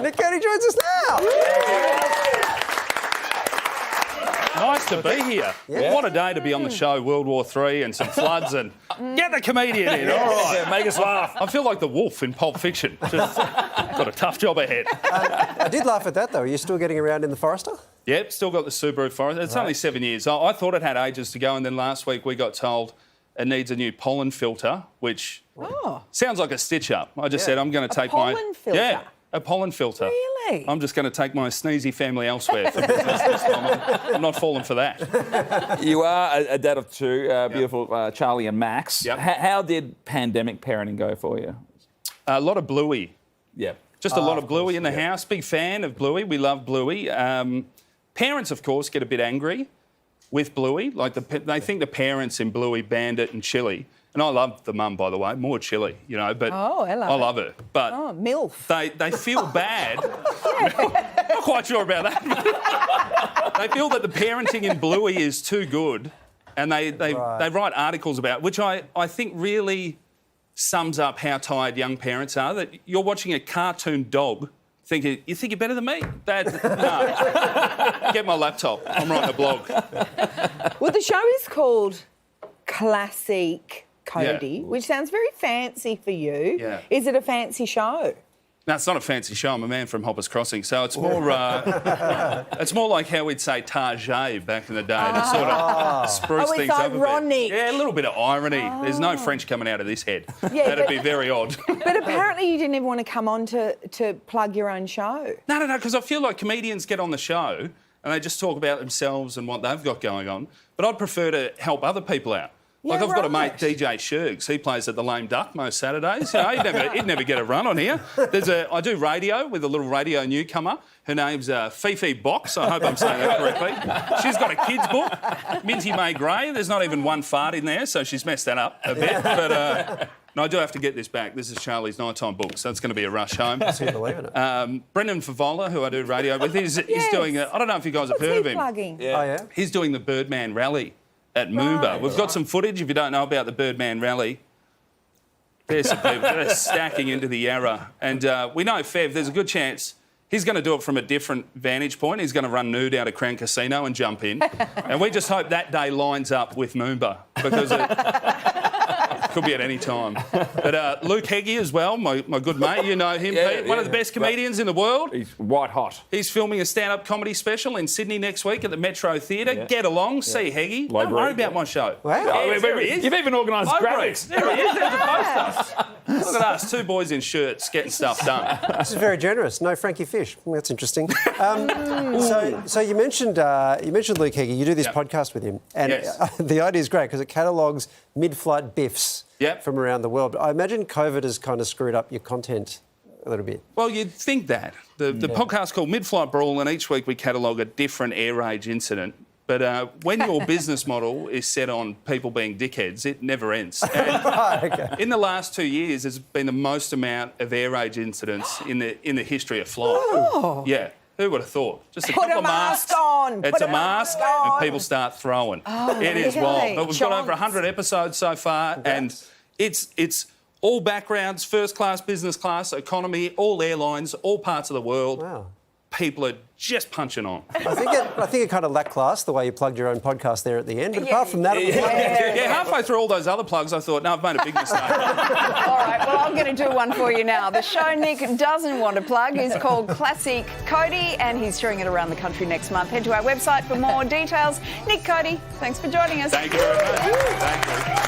Nick Cody joins us now. Nice to be here. Yeah. What a day to be on the show, World War III and some floods and get the comedian in. All right. Yeah, make us laugh. I feel like the wolf in Pulp Fiction. Just got a tough job ahead. I did laugh at that, though. Are you still getting around in the Forester? Yep, still got the Subaru Forester. It's only 7 years. I thought it had ages to go, and then last week we got told it needs a new pollen filter, which sounds like a stitch-up. I just said I'm going to take my... pollen filter? Yeah, a pollen filter. Really? I'm just going to take my sneezy family elsewhere for business this time. I'm not falling for that. You are a dad of two, beautiful Charlie and Max. Yep. How did pandemic parenting go for you? A lot of Bluey. Yeah. Just a lot of Bluey in the house. Big fan of Bluey. We love Bluey. Parents, of course, get a bit angry with Bluey. Like they think the parents in Bluey, Bandit and Chili. And I love the mum, by the way, more Chili, you know. But I love her. But MILF. They feel bad. Not quite sure about that. They feel that the parenting in Bluey is too good, and they write articles about it, which I think really sums up how tired young parents are. That you're watching a cartoon dog. You think you're better than me? Dad, no. Get my laptop. I'm writing a blog. Well, the show is called Classic Cody, which sounds very fancy for you. Yeah. Is it a fancy show? No, it's not a fancy show. I'm a man from Hoppers Crossing, so it's more it's more like how we'd say Target back in the day to sort of spruce things up a bit. Ironic. Yeah, a little bit of irony. There's no French coming out of this head. That'd be very odd. But apparently you didn't even want to come on to plug your own show. No, because I feel like comedians get on the show and they just talk about themselves and what they've got going on. But I'd prefer to help other people out. Like I've got a mate, DJ Shergs. He plays at the Lame Duck most Saturdays. You know, he'd never get a run on here. I do radio with a little radio newcomer. Her name's Fifi Box. I hope I'm saying that correctly. She's got a kids book, Minty May Gray. There's not even one fart in there, so she's messed that up a bit. But no, I do have to get this back. This is Charlie's nighttime book, so it's going to be a rush home. I can't believe it. Brendan Favola, who I do radio with, he's doing I don't know if you guys have heard of him. Plugging? Yeah. Oh, yeah? He's doing the Birdman Rally at Moomba. We've got some footage, if you don't know about the Birdman Rally. There's some people that are stacking into the Yarra. And we know Fev, there's a good chance he's going to do it from a different vantage point. He's going to run nude out of Crown Casino and jump in. And we just hope that day lines up with Moomba, because it could be at any time. But Luke Heggie as well, my good mate, you know him, Pete, one of the best comedians in the world. He's white hot. He's filming a stand-up comedy special in Sydney next week at the Metro Theatre. Yeah. Get along, see Heggie. Don't worry about my show. Wow. There he is. You've even organised graphics. There he is, there's the poster. Look at us, two boys in shirts getting stuff done. This is very generous. No Frankie Fish. That's interesting. So you mentioned Luke Heggie. You do this podcast with him, and the idea is great because it catalogues mid-flight biffs from around the world. But I imagine COVID has kind of screwed up your content a little bit. Well, you'd think that. The podcast's called Mid-Flight Brawl, and each week we catalogue a different air rage incident. But when your business model is set on people being dickheads, it never ends. And in the last 2 years, there's been the most amount of air rage incidents in the history of flight. Oh. Yeah. Who would have thought? Just a Put couple a of masks. mask on. It's a mask, and people start throwing. It is wild. But we've got over 100 episodes so far, and it's all backgrounds: first class, business class, economy, all airlines, all parts of the world. Wow. People are just punching on. I think it kind of lacked class the way you plugged your own podcast there at the end. But apart from that, it was halfway through all those other plugs, I thought, no, I've made a big mistake. All right, well, I'm going to do one for you now. The show Nick doesn't want to plug is called Classic Cody, and he's touring it around the country next month. Head to our website for more details. Nick Cody, thanks for joining us. Thank you very much. Thank you.